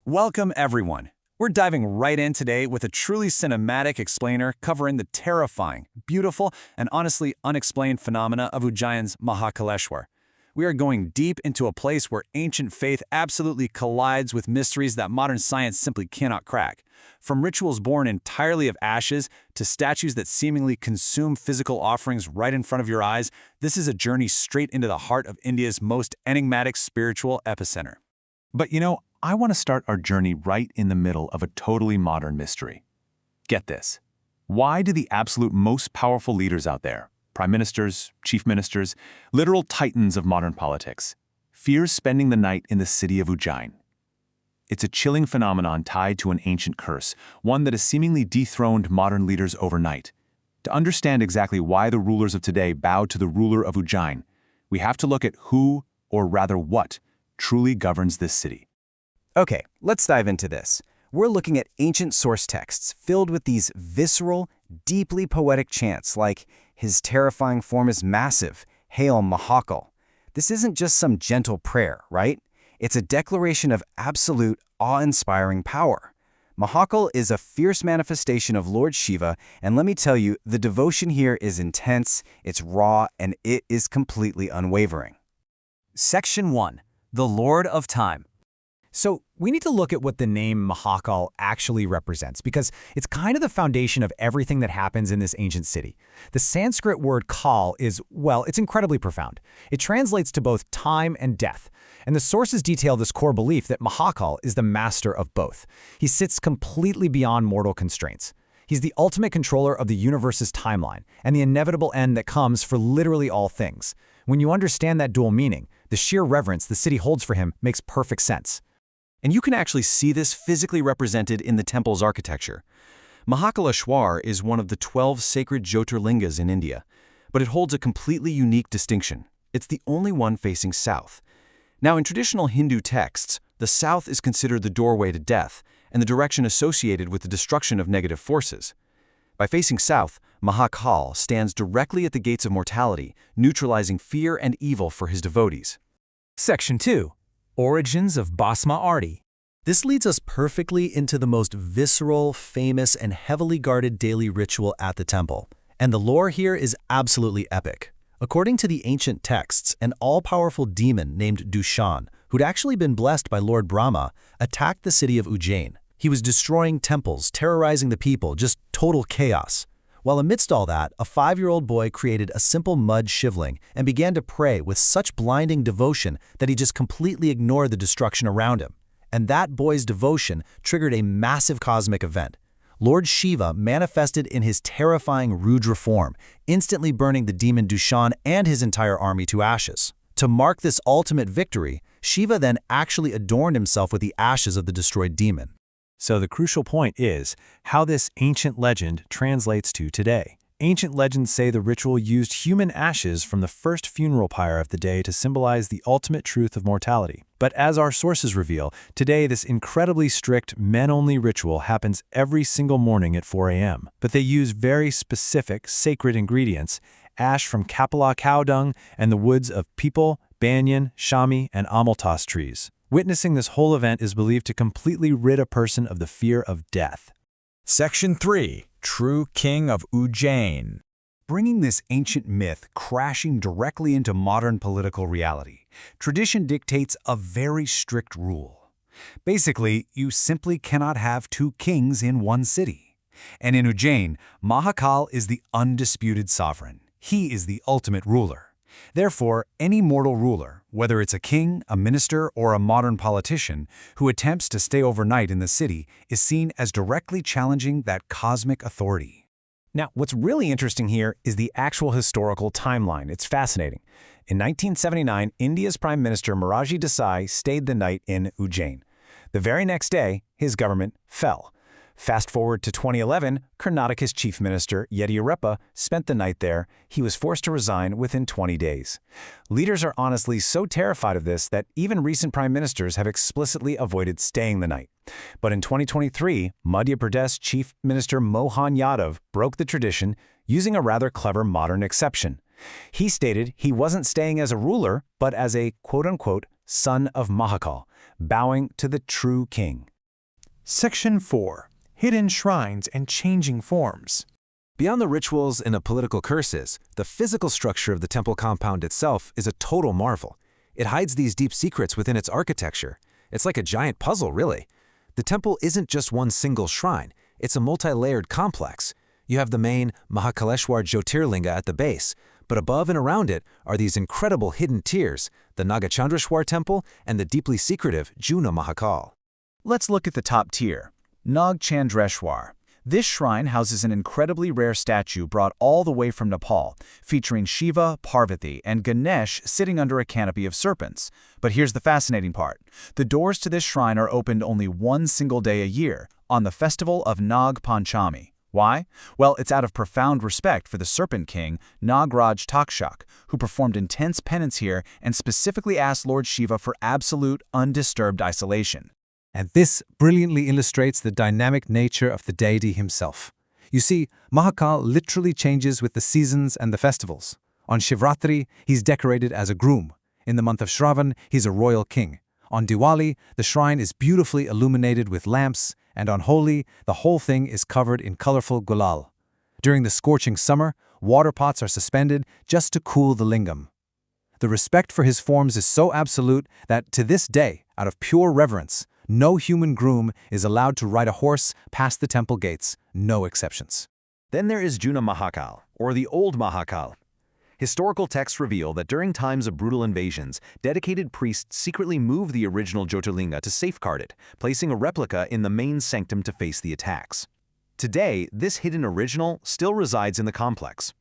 Welcome, everyone. We're diving right in today with a truly cinematic explainer covering the terrifying, beautiful, and honestly unexplained phenomena of Ujjain's Mahakaleshwar. We are going deep into a place where ancient faith absolutely collides with mysteries that modern science simply cannot crack. From rituals born entirely of ashes to statues that seemingly consume physical offerings right in front of your eyes, this is a journey straight into the heart of India's most enigmatic spiritual epicenter. But I want to start our journey right in the middle of a totally modern mystery. Get this. Why do the absolute most powerful leaders out there, prime ministers, chief ministers, literal titans of modern politics, fear spending the night in the city of Ujjain? It's a chilling phenomenon tied to an ancient curse, one that has seemingly dethroned modern leaders overnight. To understand exactly why the rulers of today bow to the ruler of Ujjain, we have to look at who, or rather what, truly governs this city. Okay, let's dive into this. We're looking at ancient source texts filled with these visceral, deeply poetic chants like, "His terrifying form is massive, hail Mahakal." This isn't just some gentle prayer, right? It's a declaration of absolute, awe-inspiring power. Mahakal is a fierce manifestation of Lord Shiva, and let me tell you, the devotion here is intense, it's raw, and it is completely unwavering. Section 1. The Lord of Time. So we need to look at what the name Mahakal actually represents, because it's kind of the foundation of everything that happens in this ancient city. The Sanskrit word kal is, well, it's incredibly profound. It translates to both time and death, and the sources detail this core belief that Mahakal is the master of both. He sits completely beyond mortal constraints. He's the ultimate controller of the universe's timeline and the inevitable end that comes for literally all things. When you understand that dual meaning, the sheer reverence the city holds for him makes perfect sense. And you can actually see this physically represented in the temple's architecture. Mahakaleshwar is one of the 12 sacred Jyotirlingas in India, but it holds a completely unique distinction. It's the only one facing south. Now, in traditional Hindu texts, the south is considered the doorway to death and the direction associated with the destruction of negative forces. By facing south, Mahakal stands directly at the gates of mortality, neutralizing fear and evil for his devotees. Section 2. Origins of Bhasma Arti. This leads us perfectly into the most visceral, famous, and heavily guarded daily ritual at the temple. And the lore here is absolutely epic. According to the ancient texts, an all-powerful demon named Dushan, who'd actually been blessed by Lord Brahma, attacked the city of Ujjain. He was destroying temples, terrorizing the people, just total chaos. While amidst all that, a 5-year-old boy created a simple mud shivling and began to pray with such blinding devotion that he just completely ignored the destruction around him. And that boy's devotion triggered a massive cosmic event. Lord Shiva manifested in his terrifying Rudra form, instantly burning the demon Dushan and his entire army to ashes. To mark this ultimate victory, Shiva then actually adorned himself with the ashes of the destroyed demon. So the crucial point is how this ancient legend translates to today. Ancient legends say the ritual used human ashes from the first funeral pyre of the day to symbolize the ultimate truth of mortality. But as our sources reveal, today this incredibly strict men-only ritual happens every single morning at 4 a.m. But they use very specific, sacred ingredients, ash from Kapila cow dung and the woods of peepal, banyan, shami, and amaltas trees. Witnessing this whole event is believed to completely rid a person of the fear of death. Section 3. True King of Ujjain. Bringing this ancient myth crashing directly into modern political reality, tradition dictates a very strict rule. Basically, you simply cannot have two kings in one city. And in Ujjain, Mahakal is the undisputed sovereign. He is the ultimate ruler. Therefore, any mortal ruler, whether it's a king, a minister, or a modern politician, who attempts to stay overnight in the city is seen as directly challenging that cosmic authority. Now, what's really interesting here is the actual historical timeline. It's fascinating. In 1979, India's Prime Minister Morarji Desai stayed the night in Ujjain. The very next day, his government fell. Fast forward to 2011, Karnataka's Chief Minister Yediyurappa spent the night there. He was forced to resign within 20 days. Leaders are honestly so terrified of this that even recent prime ministers have explicitly avoided staying the night. But in 2023, Madhya Pradesh Chief Minister Mohan Yadav broke the tradition using a rather clever modern exception. He stated he wasn't staying as a ruler, but as a quote-unquote son of Mahakal, bowing to the true king. Section 4. Hidden Shrines and Changing Forms. Beyond the rituals and the political curses, the physical structure of the temple compound itself is a total marvel. It hides these deep secrets within its architecture. It's like a giant puzzle, really. The temple isn't just one single shrine. It's a multi-layered complex. You have the main Mahakaleshwar Jyotirlinga at the base, but above and around it are these incredible hidden tiers, the Nagachandrashwar temple and the deeply secretive Juna Mahakal. Let's look at the top tier, Nagachandrashwar. This shrine houses an incredibly rare statue brought all the way from Nepal, featuring Shiva, Parvati, and Ganesh sitting under a canopy of serpents. But here's the fascinating part. The doors to this shrine are opened only one single day a year, on the festival of Nag Panchami. Why? Well, it's out of profound respect for the Serpent King, Nagraj Takshak, who performed intense penance here and specifically asked Lord Shiva for absolute, undisturbed isolation. And this brilliantly illustrates the dynamic nature of the deity himself. You see, Mahakal literally changes with the seasons and the festivals. On Shivratri, he's decorated as a groom. In the month of Shravan, he's a royal king. On Diwali, the shrine is beautifully illuminated with lamps, and on Holi, the whole thing is covered in colorful gulal. During the scorching summer, water pots are suspended just to cool the lingam. The respect for his forms is so absolute that, to this day, out of pure reverence, no human groom is allowed to ride a horse past the temple gates, no exceptions. Then there is Juna Mahakal, or the Old Mahakal. Historical texts reveal that during times of brutal invasions, dedicated priests secretly moved the original Jyotirlinga to safeguard it, placing a replica in the main sanctum to face the attacks. Today, this hidden original still resides in the complex.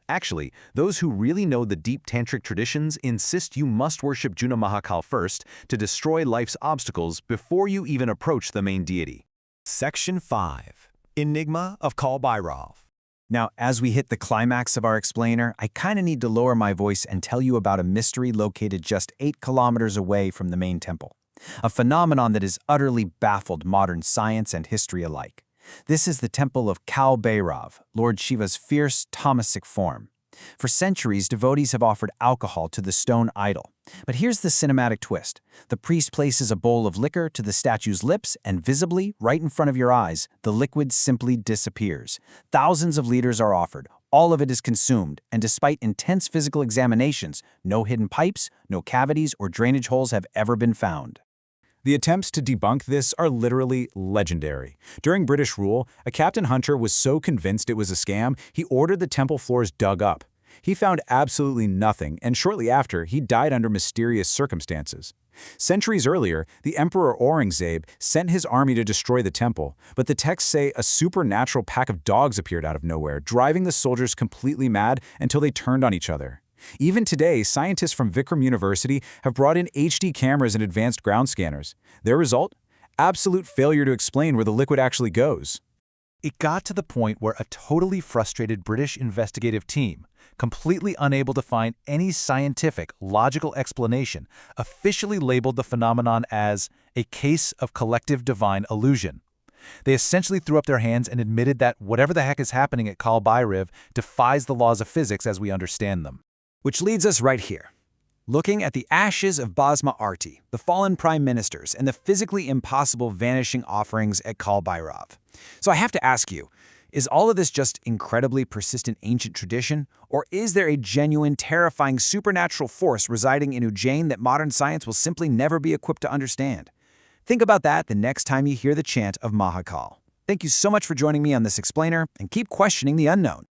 Actually, those who really know the deep tantric traditions insist you must worship Juna Mahakal first to destroy life's obstacles before you even approach the main deity. Section 5. Enigma of Kal Bhairav. Now, as we hit the climax of our explainer, I kind of need to lower my voice and tell you about a mystery located just 8 kilometers away from the main temple. A phenomenon that has utterly baffled modern science and history alike. This is the temple of Kal Bhairav, Lord Shiva's fierce tamasic form. For centuries, devotees have offered alcohol to the stone idol. But here's the cinematic twist. The priest places a bowl of liquor to the statue's lips, and visibly, right in front of your eyes, the liquid simply disappears. Thousands of liters are offered. All of it is consumed, and despite intense physical examinations, no hidden pipes, no cavities, or drainage holes have ever been found. The attempts to debunk this are literally legendary. During British rule, a Captain Hunter was so convinced it was a scam, he ordered the temple floors dug up. He found absolutely nothing, and shortly after, he died under mysterious circumstances. Centuries earlier, the Emperor Aurangzeb sent his army to destroy the temple, but the texts say a supernatural pack of dogs appeared out of nowhere, driving the soldiers completely mad until they turned on each other. Even today, scientists from Vikram University have brought in HD cameras and advanced ground scanners. Their result? Absolute failure to explain where the liquid actually goes. It got to the point where a totally frustrated British investigative team, completely unable to find any scientific, logical explanation, officially labeled the phenomenon as a case of collective divine illusion. They essentially threw up their hands and admitted that whatever the heck is happening at Kal Bhairav defies the laws of physics as we understand them. Which leads us right here. Looking at the ashes of Basma Arti, the fallen prime ministers, and the physically impossible vanishing offerings at Kal Bhairav. So I have to ask you, is all of this just incredibly persistent ancient tradition, or is there a genuine, terrifying supernatural force residing in Ujjain that modern science will simply never be equipped to understand? Think about that the next time you hear the chant of Mahakal. Thank you so much for joining me on this explainer, and keep questioning the unknown.